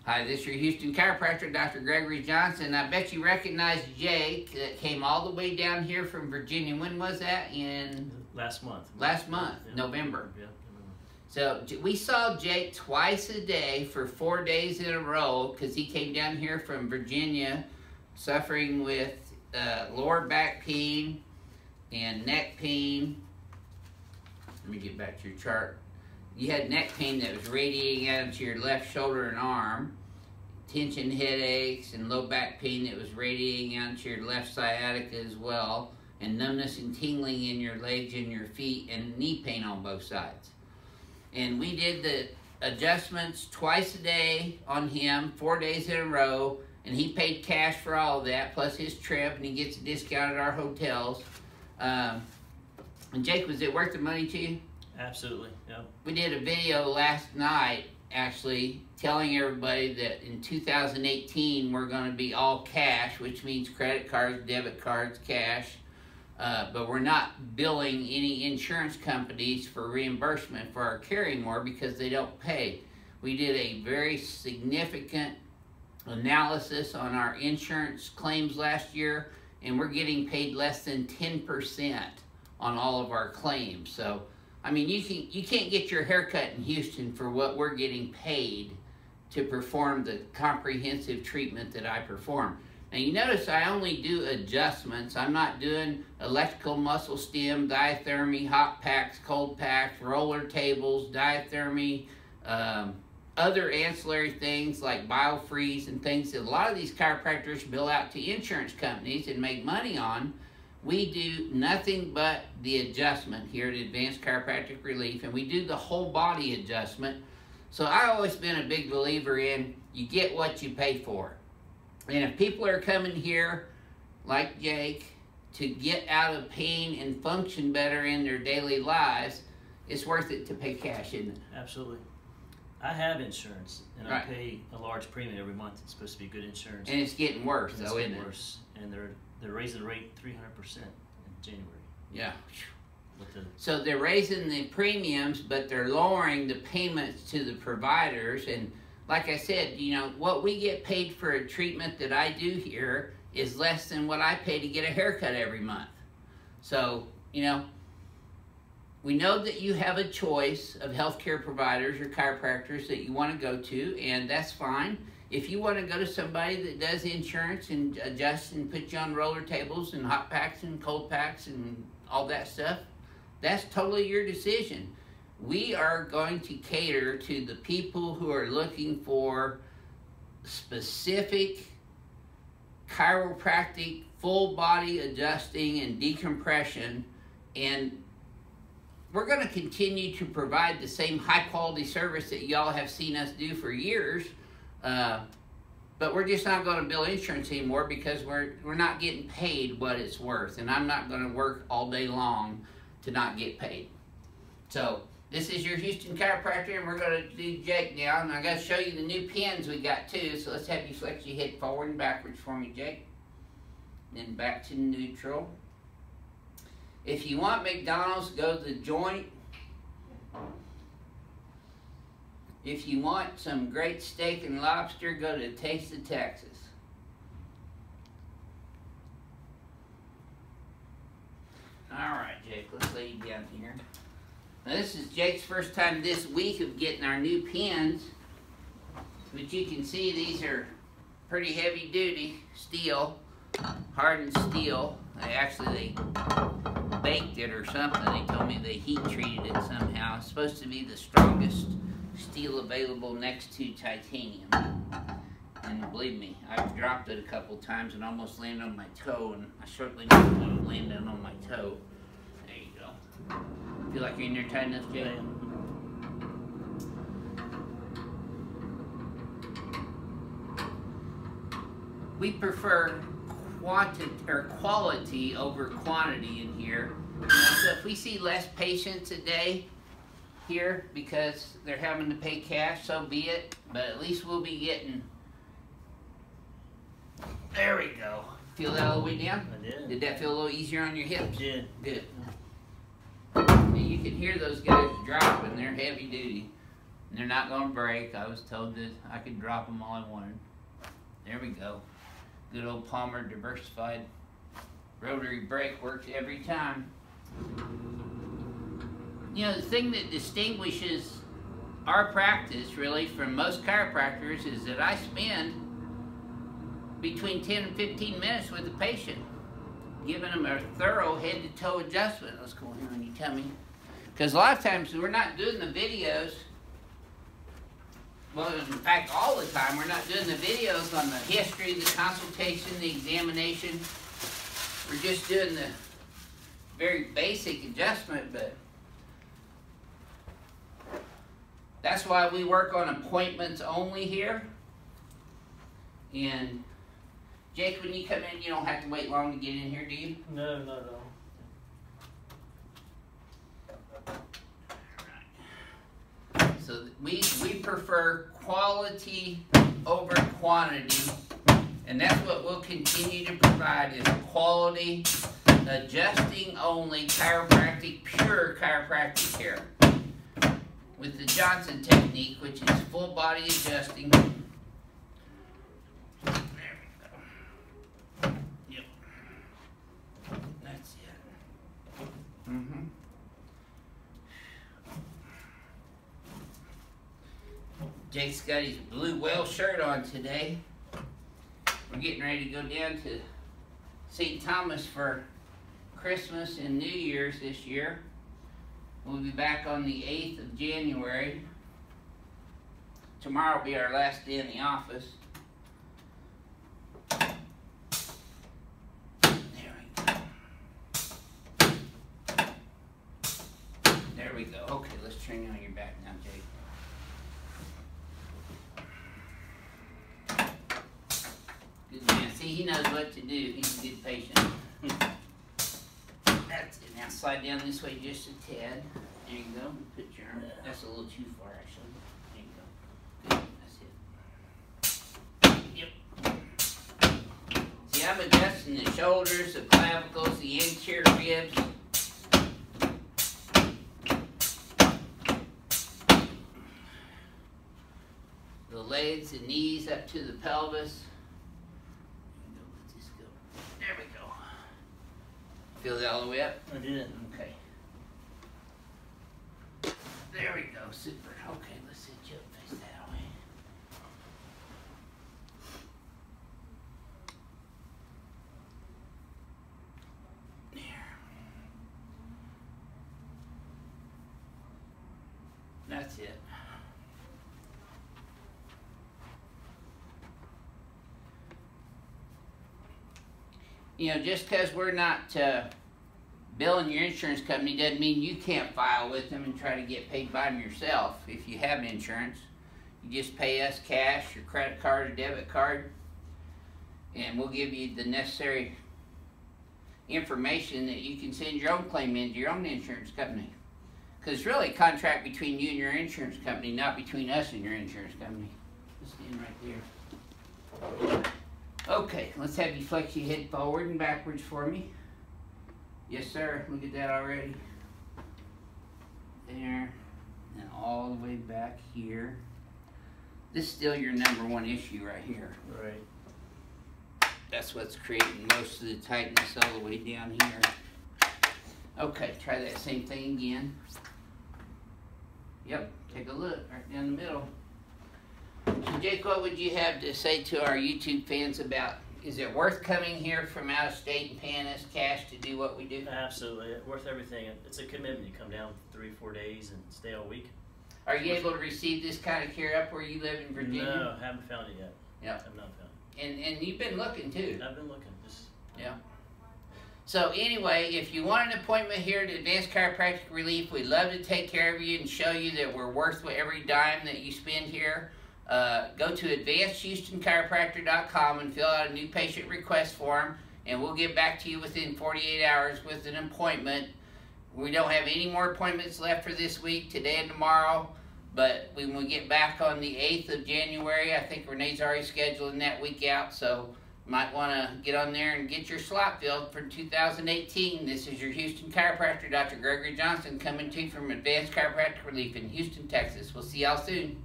Hi, this is your Houston chiropractor, Dr. Gregory Johnson. I bet you recognize Jake that came all the way down here from Virginia. When was that? In last month. Last month, yeah. November. Yeah, November. So we saw Jake twice a day for 4 days in a row because he came down here from Virginia suffering with lower back pain and neck pain. Let me get back to your chart. You had neck pain that was radiating out into your left shoulder and arm, tension headaches and low back pain that was radiating out into your left sciatica as well, and numbness and tingling in your legs and your feet, and knee pain on both sides. And we did the adjustments twice a day on him, 4 days in a row, and he paid cash for all of that, plus his trip, and he gets a discount at our hotels. And Jake, was it worth the money to you? Absolutely, yeah. We did a video last night, actually, telling everybody that in 2018 we're going to be all cash, which means credit cards, debit cards, cash. But we're not billing any insurance companies for reimbursement for our carrying more because they don't pay. We did a very significant analysis on our insurance claims last year, and we're getting paid less than 10% on all of our claims. So I mean, you can't get your haircut in Houston for what we're getting paid to perform the comprehensive treatment that I perform. Now you notice I only do adjustments. I'm not doing electrical muscle stim, diathermy, hot packs, cold packs, roller tables, diathermy, other ancillary things like BioPhysics and things that a lot of these chiropractors bill out to insurance companies and make money on. We do nothing but the adjustment here at Advanced Chiropractic Relief, and we do the whole body adjustment. So I've always been a big believer in you get what you pay for. And if people are coming here, like Jake, to get out of pain and function better in their daily lives, it's worth it to pay cash, isn't it? Absolutely. I have insurance, and right. I pay a large premium every month. It's supposed to be good insurance. And it's getting worse, and though, isn't it? It's getting worse. And they're raising the rate 300% in January. Yeah. So they're raising the premiums, but they're lowering the payments to the providers. And like I said, you know, what we get paid for a treatment that I do here is less than what I pay to get a haircut every month. So, you know, we know that you have a choice of healthcare providers or chiropractors that you want to go to, and that's fine. If you want to go to somebody that does insurance and adjusts and puts you on roller tables and hot packs and cold packs and all that stuff, that's totally your decision. We are going to cater to the people who are looking for specific chiropractic, full body adjusting and decompression, and we're going to continue to provide the same high quality service that y'all have seen us do for years. But we're just not going to bill insurance anymore because we're not getting paid what it's worth, and I'm not going to work all day long to not get paid. So this is your Houston chiropractor, and we're going to do Jake now, and I got to show you the new pins we got too. So let's have you flex your head forward and backwards for me, Jake. Then back to neutral. If you want McDonald's, go to the Joint. If you want some great steak and lobster, go to Taste of Texas. All right, Jake, let's lay you down here. Now, this is Jake's first time this week of getting our new pins. But you can see these are pretty heavy duty steel, hardened steel. They baked it or something. They told me they heat treated it somehow. It's supposed to be the strongest steel available next to titanium. And believe me, I've dropped it a couple times and almost landed on my toe, and I certainly don't want to land on my toe. There you go. Feel like you're in there tight enough, Jay? We prefer quality over quantity in here. So if we see less patients a day here because they're having to pay cash, so be it. But at least we'll be getting. There we go. Feel that all the way down? I did. Did that feel a little easier on your hips? I did. Good. And you can hear those guys dropping. They're heavy duty. And they're not going to break. I was told that I could drop them all I wanted. There we go. Good old Palmer diversified rotary brake works every time. You know, the thing that distinguishes our practice really from most chiropractors is that I spend between 10 and 15 minutes with the patient, giving them a thorough head-to-toe adjustment. What's going on? You tell me. Because a lot of times we're not doing the videos. Well, in fact, all the time we're not doing the videos on the history, the consultation, the examination. We're just doing the very basic adjustment, but that's why we work on appointments only here. And Jake, when you come in, you don't have to wait long to get in here, do you? No, not at all. So we prefer quality over quantity, and that's what we'll continue to provide is quality, adjusting only chiropractic, pure chiropractic care. With the Johnson technique, which is full body adjusting. There we go. Yep. That's it. Mm-hmm. Jake's got his blue whale shirt on today. We're getting ready to go down to St. Thomas for Christmas and New Year's this year. We'll be back on the 8th of January. Tomorrow will be our last day in the office. There we go. There we go. Okay, let's turn you on your back now, Jake. Good man. See, he knows what to do. He's a good patient. That's it. Now slide down this way just a tad. There you go. Put your arm. That's a little too far, actually. There you go. Good. That's it. Yep. See, I'm adjusting the shoulders, the clavicles, the anterior ribs. The legs, the knees up to the pelvis. Let's just go. There we go. Feel that all the way up? I did. Okay. There we go. Super. Okay, let's sit you up, face that way. There. That's it. You know, just because we're not billing your insurance company doesn't mean you can't file with them and try to get paid by them yourself. If you have insurance, you just pay us cash, your credit card or debit card, and we'll give you the necessary information that you can send your own claim into your own insurance company. Because it's really a contract between you and your insurance company, not between us and your insurance company. Just stand right there. Okay, let's have you flex your head forward and backwards for me. Yes, sir. Look at that already. There. And all the way back here. This is still your number one issue right here. Right. That's what's creating most of the tightness all the way down here. Okay, try that same thing again. Yep, take a look right down the middle. So Jake, what would you have to say to our YouTube fans about, is it worth coming here from out of state and paying us cash to do what we do? Absolutely, it's worth everything. It's a commitment. You come down 3-4 days and stay all week. Are you able to receive this kind of care up where you live in Virginia? No, haven't found it yet. Yep. I've not found it. And you've been looking too. I've been looking. Yeah. So anyway, if you want an appointment here at Advanced Chiropractic Relief, we'd love to take care of you and show you that we're worth every dime that you spend here. Go to advancedhoustonchiropractor.com and fill out a new patient request form, and we'll get back to you within 48 hours with an appointment. We don't have any more appointments left for this week, today and tomorrow, but when we get back on the 8th of January, I think Renee's already scheduling that week out, so Might want to get on there and get your slot filled for 2018. This is your Houston chiropractor, Dr. Gregory Johnson, coming to you from Advanced Chiropractic Relief in Houston, Texas. We'll see y'all soon.